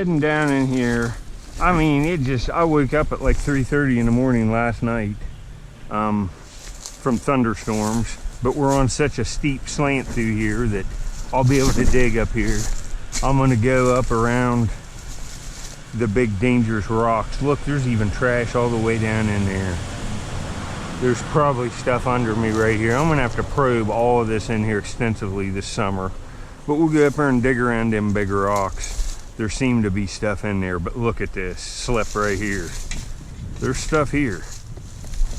Heading down in here. I mean, I woke up at like 3:30 in the morning last night from thunderstorms, but we're on such a steep slant through here that I'll be able to dig up here. I'm gonna go up around the big dangerous rocks. Look, there's even trash all the way down in there. There's probably stuff under me right here. I'm gonna have to probe all of this in here extensively this summer, but we'll go up there and dig around them big rocks. There seemed to be stuff in there, but look at this slip right here. There's stuff here,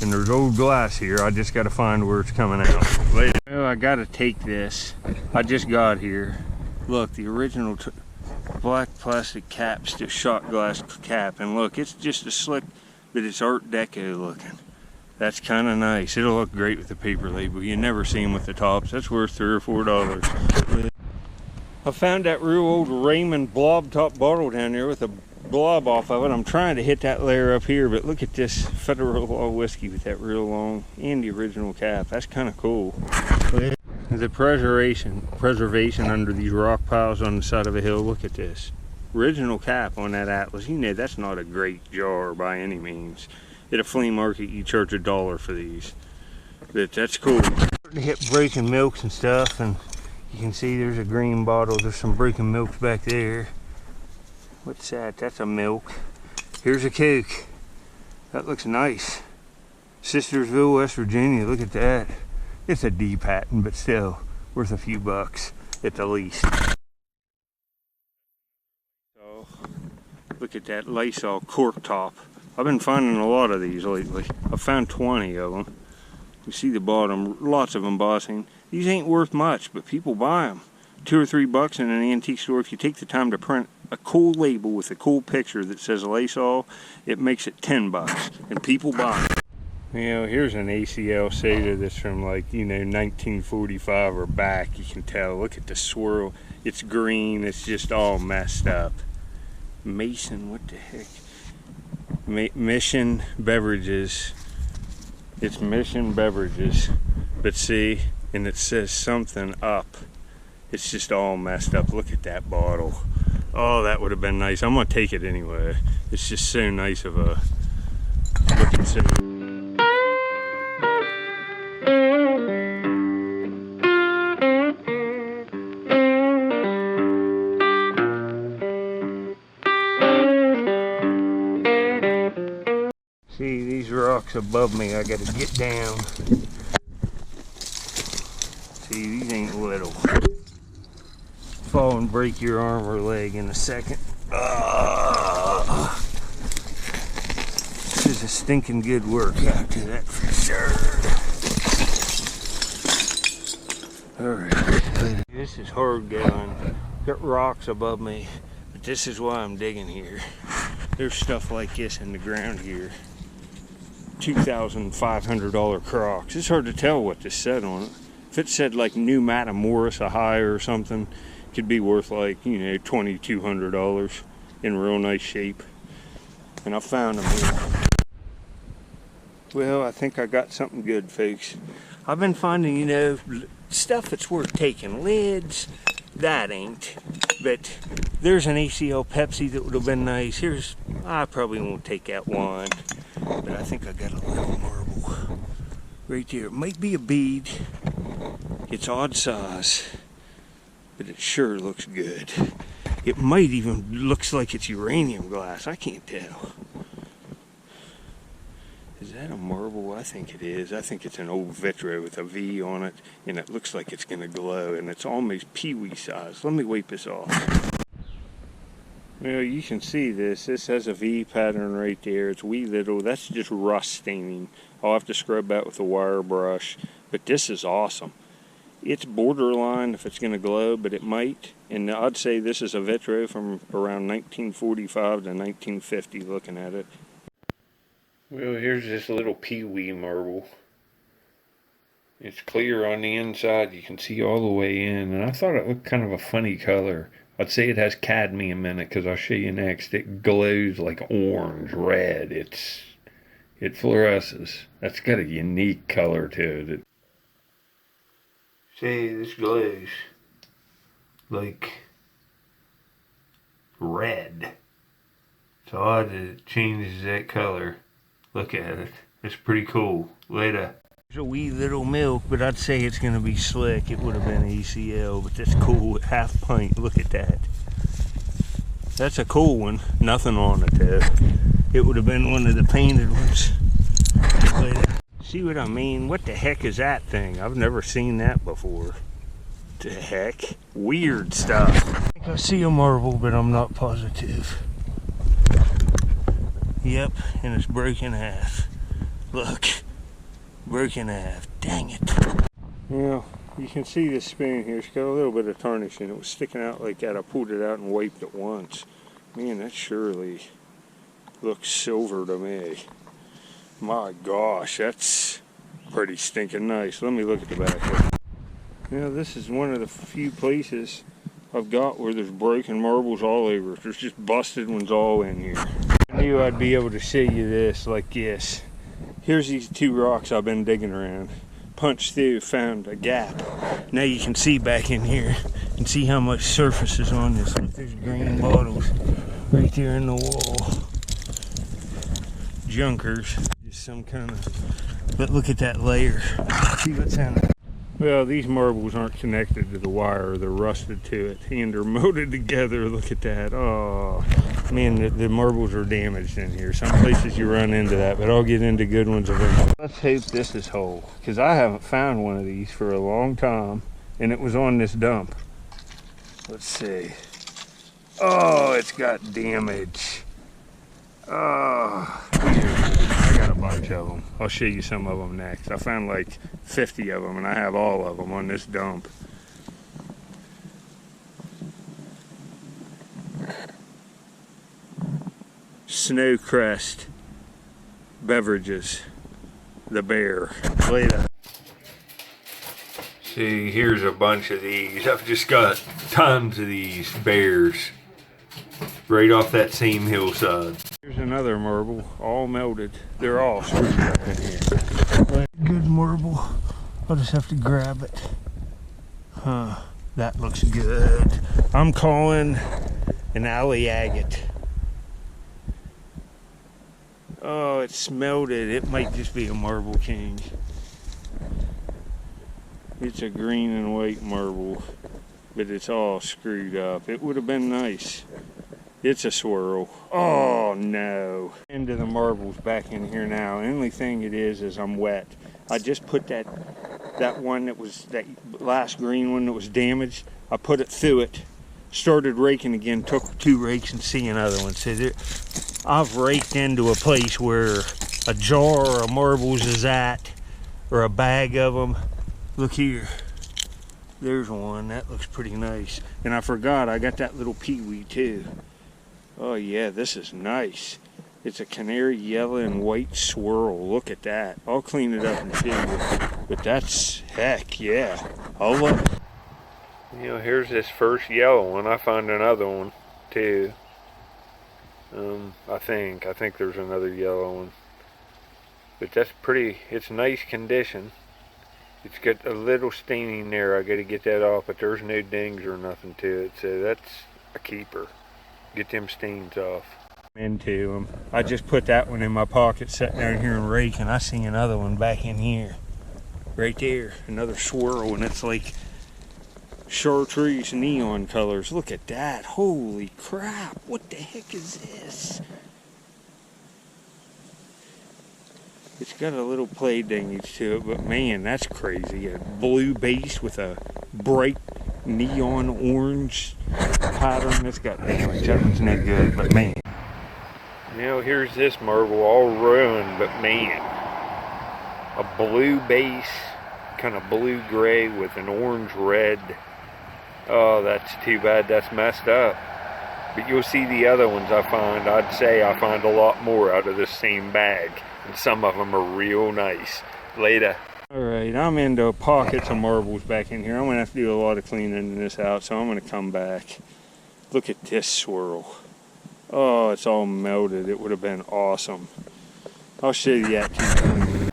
and there's old glass here. I just got to find where it's coming out. Well, I got to take this. I just got here. Look, the original black plastic caps to shot glass cap, and look, it's just a slick, but it's Art Deco looking. That's kind of nice. It'll look great with the paper label. You never see them with the tops. That's worth $3 or $4. I found that real old Raymond blob top bottle down there with a blob off of it. I'm trying to hit that layer up here, but look at this Federal Law whiskey with that real long and the original cap. That's kind of cool. The preservation under these rock piles on the side of a hill. Look at this original cap on that Atlas. You know that's not a great jar by any means. At a flea market you charge $1 for these, but that's cool. To hit breaking milks and stuff, and you can see there's a green bottle. There's some breaking milks back there. What's that? That's a milk. Here's a Coke. That looks nice. Sistersville, West Virginia. Look at that. It's a D patent, but still worth a few bucks at the least. So, look at that Lysol cork top. I've been finding a lot of these lately. I've found 20 of them. You see the bottom, lots of embossing. These ain't worth much, but people buy them. $2 or $3 in an antique store. If you take the time to print a cool label with a cool picture that says Lysol, it makes it $10, and people buy them. You know, here's an ACL Seda that's from, like, 1945 or back. You can tell. Look at the swirl. It's green. It's just all messed up. Mason, what the heck? Mission Beverages. It's Mission Beverages. But see, and it says something up. It's just all messed up. Look at that bottle. Oh, that would have been nice. I'm gonna take it anyway. It's just so nice of a looking cigarette. See these rocks above me, I gotta get down. See, these ain't little. Fall and break your arm or leg in a second. This is a stinking good workout, to that for sure. Alright, this is hard going. Got rocks above me, but this is why I'm digging here. There's stuff like this in the ground here. $2,500 Crocs. It's hard to tell what this said on it. If it said like New Matamoros, a high or something, it could be worth like, $2,200 in real nice shape. And I found them here. Well, I think I got something good, folks. I've been finding, stuff that's worth taking. Lids, that ain't. But there's an ACL Pepsi that would have been nice. I probably won't take that one. But I think I got a little marble right there. It might be a bead. It's odd size, but it sure looks good. It might even looks like it's uranium glass. I can't tell. Is that a marble? I think it is. I think it's an old vitro with a V on it, and it looks like it's gonna glow, and it's almost pee-wee size. Let me wipe this off. Well, you can see this. This has a V pattern right there. It's wee little. That's just rust staining. I'll have to scrub that with a wire brush. But this is awesome. It's borderline if it's going to glow, but it might. And I'd say this is a vitro from around 1945 to 1950, looking at it. Well, here's this little pee-wee marble. It's clear on the inside. You can see all the way in. And I thought it looked kind of a funny color. I'd say it has cadmium in it because I'll show you next. It glows like orange, red. It fluoresces. That's got a unique color to it. See, this glows like red. It's odd that it changes that color. Look at it. It's pretty cool. Later. There's a wee little milk, but I'd say it's going to be slick. It would have been ACL, but that's cool. Half pint. Look at that. That's a cool one. Nothing on it though. It would have been one of the painted ones. See what I mean? What the heck is that thing? I've never seen that before. The heck? Weird stuff. I think I see a marble, but I'm not positive. Yep, and it's broken half. Look. Broken half. Dang it. Well, you can see this spoon here. It's got a little bit of tarnish in it. It was sticking out like that. I pulled it out and wiped it once. Man, that surely looks silver to me. My gosh, that's pretty stinking nice. Let me look at the back of it. Now, this is one of the few places I've got where there's broken marbles all over. There's just busted ones all in here. I knew I'd be able to show you this like this. Here's these two rocks I've been digging around. Punched through, found a gap. Now you can see back in here and see how much surface is on this. Look, there's green bottles right there in the wall. Junkers. Just some kind of, but look at that layer. See what's in it. Well, these marbles aren't connected to the wire. They're rusted to it and they're molded together. Look at that. Oh, man, the marbles are damaged in here. Some places you run into that, but I'll get into good ones eventually. Let's hope this is whole, because I haven't found one of these for a long time, and it was on this dump. Let's see. Oh, it's got damage. Oh, I got a bunch of them. I'll show you some of them next. I found like 50 of them, and I have all of them on this dump. Snowcrest Beverages, the bear. Later. See, here's a bunch of these. I've just got tons of these bears right off that same hillside. Here's another marble, all melted. They're all screwed up in here. Good marble. I'll just have to grab it. Huh, that looks good. I'm calling an alley agate. Oh, it's smelted. It might just be a marble king. It's a green and white marble, but it's all screwed up. It would have been nice. It's a swirl. Oh no. Into the marbles back in here now. The only thing it is I'm wet. I just put that one that was, that last green one that was damaged, I put it through it, started raking again, took 2 rakes and see another one. So there, I've raked into a place where a jar of marbles is at, or a bag of them. Look here. There's one. That looks pretty nice. And I forgot, I got that little peewee too. Oh yeah, this is nice. It's a canary yellow and white swirl. Look at that. I'll clean it up and show you. But that's, heck yeah. I'll love it. You know, here's this first yellow one. I found another one too. I think there's another yellow one. But that's pretty, it's nice condition. It's got a little staining there. I gotta get that off, but there's no dings or nothing to it. So that's a keeper. Get them stains off. Into them. I just put that one in my pocket, sat down here and rake, and I see another one back in here. Right there, another swirl, and it's like chartreuse neon colors. Look at that. Holy crap. What the heck is this? It's got a little play dingage to it, but man, that's crazy. A blue base with a bright neon orange pattern. It's got damage. That one's not good, but man. You know, here's this marble all ruined, but man, a blue base, kind of blue-gray with an orange-red. Oh, that's too bad. That's messed up. But you'll see the other ones I find. I'd say I find a lot more out of this same bag. And some of them are real nice. Later. Alright, I'm into pockets of marbles back in here. I'm going to have to do a lot of cleaning in this house, so I'm going to come back. Look at this swirl. Oh, it's all melted. It would have been awesome. I'll show you that too.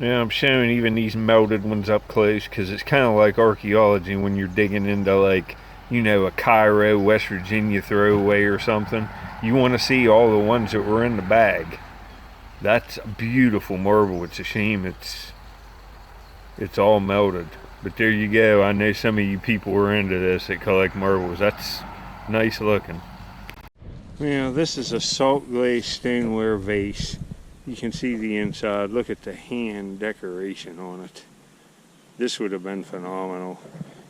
Yeah, I'm showing even these melted ones up close because it's kind of like archaeology when you're digging into like you know, a Cairo, West Virginia throwaway or something. You want to see all the ones that were in the bag. That's a beautiful marble. It's a shame it's all melted. But there you go. I know some of you people are into this that collect marbles. That's nice looking. Well, this is a salt glazed stoneware vase. You can see the inside. Look at the hand decoration on it. This would have been phenomenal.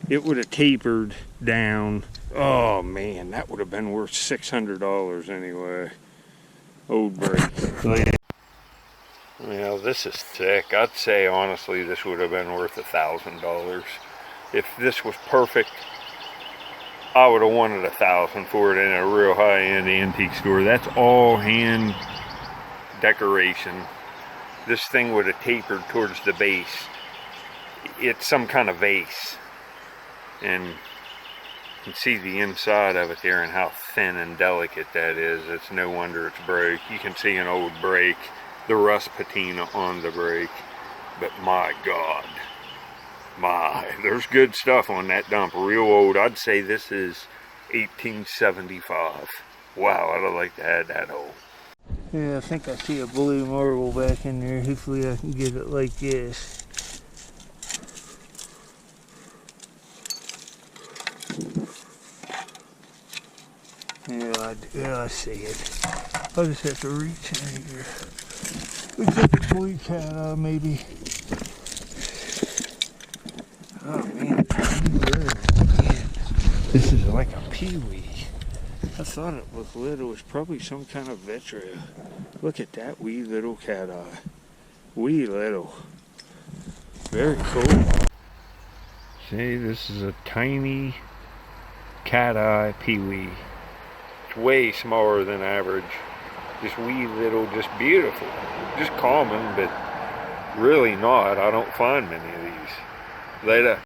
It would have tapered down. Oh man, that would have been worth $600 anyway. Old break. Well, this is thick. I'd say honestly this would have been worth $1,000. If this was perfect, I would have wanted $1,000 for it in a real high-end antique store. That's all hand decoration. This thing would have tapered towards the base. It's some kind of vase, and you can see the inside of it there and how thin and delicate that is. It's no wonder it's broke. You can see an old break, the rust patina on the break, but my God, there's good stuff on that dump. Real old. I'd say this is 1875. Wow, I'd have liked to have that old. Yeah, I think I see a blue marble back in there. Hopefully I can get it like this. Yeah, I see it. I'll just have to reach in here. Looks like a blue cat, maybe. Oh man, this is like a peewee. I thought it was little. It was probably some kind of vitro. Look at that wee little cat eye. Wee little. Very cool. See, this is a tiny cat eye peewee. It's way smaller than average. Just wee little, just beautiful. Just common, but really not. I don't find many of these. Later.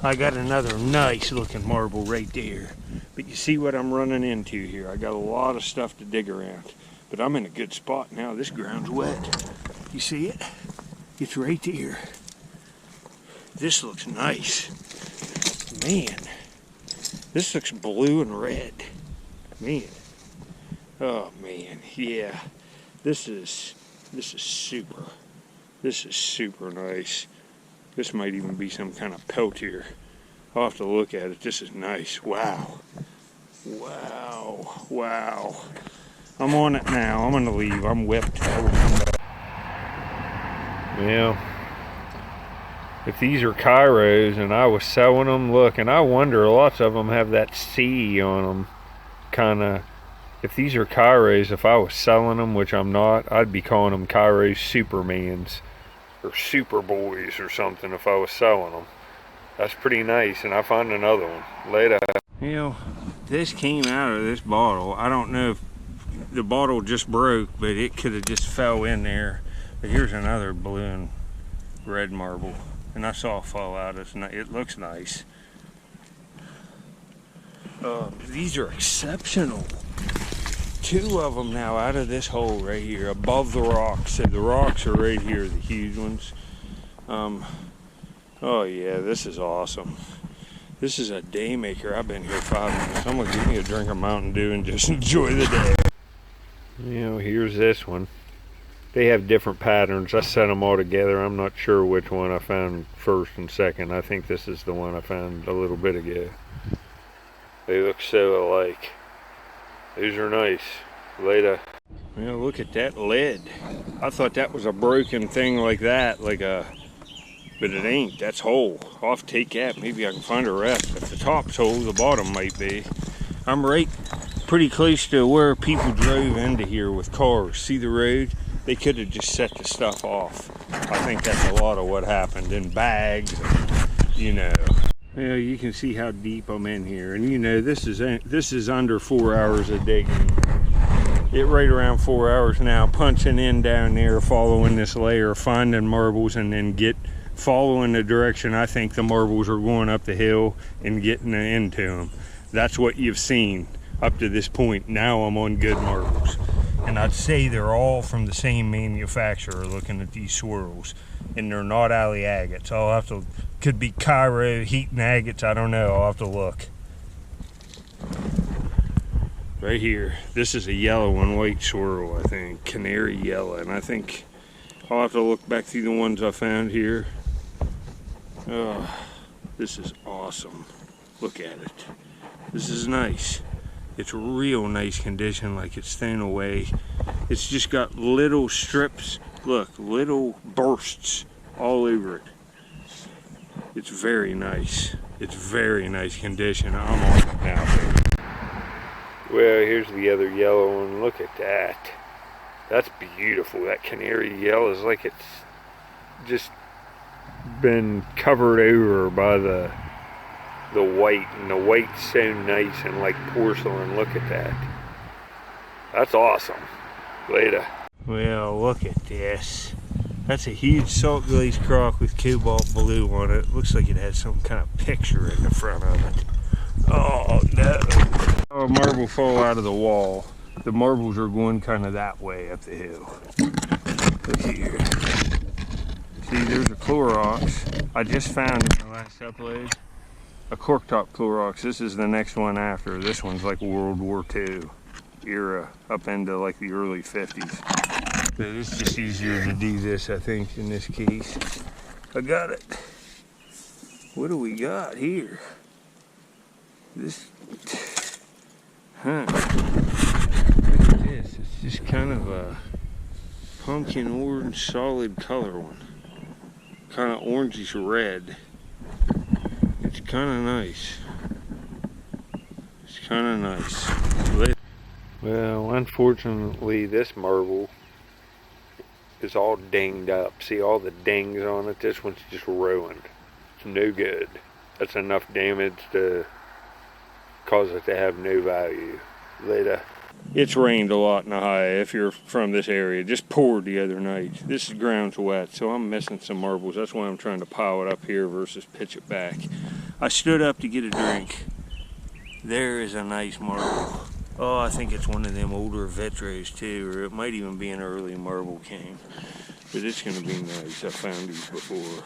I got another nice looking marble right there. But you see what I'm running into here. I got a lot of stuff to dig around. But I'm in a good spot now. This ground's wet. You see it? It's right there. This looks nice. Man, this looks blue and red. Man. Oh man, yeah. This is super. This is super nice. This might even be some kind of peltier. I'll have to look at it. This is nice. Wow. Wow. Wow. I'm on it now. I'm gonna leave. I'm whipped. I will come back. Well, if these are Cairos and I was selling them, look, and I wonder, lots of them have that C on them. Kind of, if these are Cairos, if I was selling them, which I'm not, I'd be calling them Cairos Supermans or Superboys or something if I was selling them. That's pretty nice, and I found another one. Later. You know, this came out of this bottle. I don't know if the bottle just broke, but it could have just fell in there. But here's another blue and red marble, and I saw it fall out. It looks nice. These are exceptional. 2 of them now out of this hole right here, above the rocks. So the rocks are right here, the huge ones. Oh yeah, this is awesome. This is a day maker. I've been here 5 minutes. I'm gonna give me a drink of Mountain Dew and just enjoy the day. You know, here's this one. They have different patterns. I set them all together. I'm not sure which one I found first and second. I think this is the one I found a little bit ago. They look so alike. These are nice. Later. Well, look at that lead. I thought that was a broken thing like that, but it ain't. That's whole. I'll have to take that. Maybe I can find a rest. If the top's whole, the bottom might be. I'm right pretty close to where people drove into here with cars. See the road? They could have just set the stuff off. I think that's a lot of what happened in bags, you know. Well, you can see how deep I'm in here, and you know this is under 4 hours of digging. It right around 4 hours now, punching in down there, following this layer, finding marbles, and then following the direction I think the marbles are going up the hill and getting into them. That's what you've seen up to this point. Now I'm on good marbles. And I'd say they're all from the same manufacturer looking at these swirls. And they're not alley agates. Could be Cairo, Heaton agates, I don't know, I'll have to look. right here. This is a yellow and white swirl, I think. Canary yellow. And I think I'll have to look back through the ones I found here. Oh, this is awesome. Look at it. This is nice. It's real nice condition, like it's thin away. It's just got little strips, look, little bursts all over it. It's very nice. It's very nice condition. I'm on it now. Well, here's the other yellow one. Look at that. That's beautiful. That canary yellow is like it's just been covered over by the white, and the white's so nice and like porcelain. Look at that. That's awesome. Later. Well, look at this. That's a huge salt glazed crock with cobalt blue on it. Looks like it has some kind of picture in the front of it. Oh no. Oh, a marble fall out of the wall. The marbles are going kind of that way up the hill. Look here. See, there's a Clorox. I just found in the last upload a corktop Clorox. This is the next one after. This one's like World War II era, up into like the early 50s. But it's just easier to do this, I think, in this case. I got it. What do we got here? This, huh? Look at this. It's just kind of a pumpkin orange solid color one. Kind of orangish red. It's kind of nice. It's kind of nice. Well, unfortunately, this marble is all dinged up. See all the dings on it? This one's just ruined. It's no good. That's enough damage to cause it to have no value. Later. It's rained a lot in Ohio if you're from this area. It just poured the other night. This ground's wet, so I'm missing some marbles. That's why I'm trying to pile it up here versus pitch it back. I stood up to get a drink. There is a nice marble. Oh, I think it's one of them older Vetros too, or it might even be an early Marble King. But it's gonna be nice. I found these before.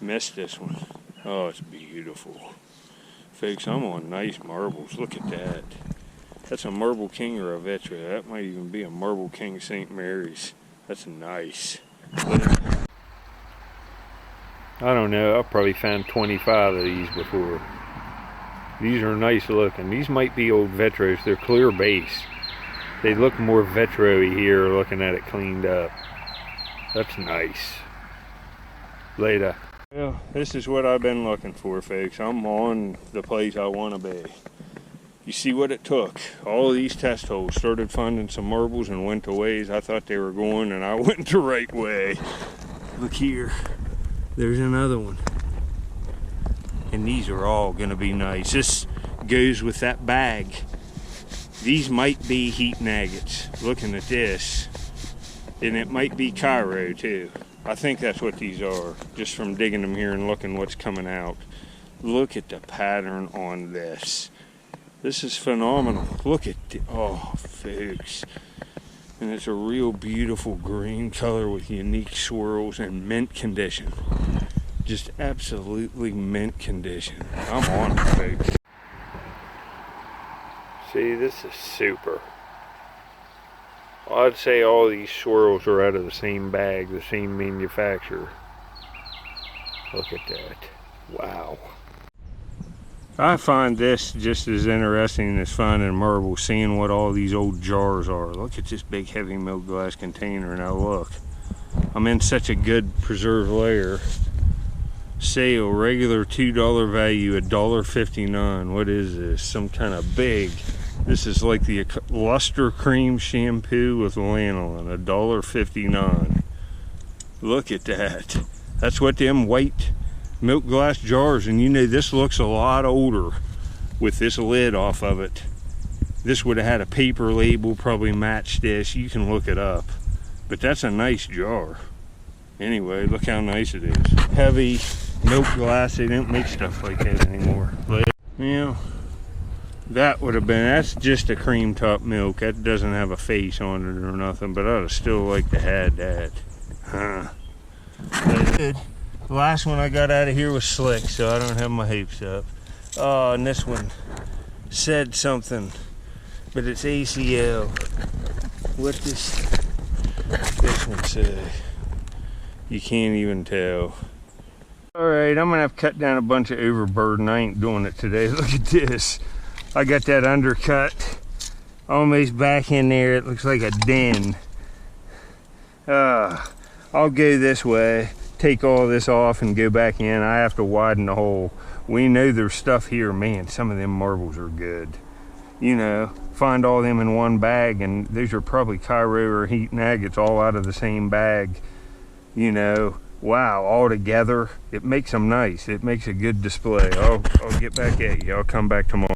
Missed this one. Oh, it's beautiful. Folks, I'm on nice marbles. Look at that. That's a Marble King or a Vetro. That might even be a Marble King St. Mary's. That's nice. I don't know. I've probably found 25 of these before. These are nice looking. These might be old Vetros. They're clear base. They look more Vetro-y here looking at it cleaned up. That's nice. Later. Well, this is what I've been looking for, folks. I'm on the place I want to be. You see what it took. All of these test holes. Started finding some marbles and went to ways I thought they were going, and I went the right way. Look here. There's another one. And these are all gonna be nice. This goes with that bag. These might be heat agates. Looking at this, and it might be Cairo too. I think that's what these are, just from digging them here and looking what's coming out. Look at the pattern on this. This is phenomenal. Look at the, oh folks. And it's a real beautiful green color with unique swirls and mint condition. Just absolutely mint condition. I'm on it, folks. See, this is super. I'd say all these swirls are out of the same bag, the same manufacturer. Look at that. Wow. I find this just as interesting as finding marble, seeing what all these old jars are. Look at this big heavy milled glass container. Now look. I'm in such a good preserved layer. Sale, regular $2 value, $1.59. What is this? Some kind of big. This is like the luster cream shampoo with lanolin, $1.59. Look at that. That's what them white milk glass jars, and you know this looks a lot older with this lid off of it. This would have had a paper label, probably matched this. You can look it up. But that's a nice jar. Anyway, look how nice it is. Heavy milk glass. They don't make stuff like that anymore. But, you know, that would have been, that's just a cream top milk. That doesn't have a face on it or nothing, but I'd have still liked to have that. Huh. But good. The last one I got out of here was slick, so I don't have my hopes up. Oh, and this one said something. but it's ACL. What does this one say? You can't even tell. Alright, I'm gonna have to cut down a bunch of overburden. I ain't doing it today. Look at this. I got that undercut almost back in there. It looks like a den. I'll go this way, take all this off and go back in. I have to widen the hole. We know there's stuff here. Man, some of them marbles are good. You know, find all them in one bag, and those are probably Cairo or Heaton agates all out of the same bag. You know, wow, all together, it makes them nice. It makes a good display. I'll get back at you. I'll come back tomorrow.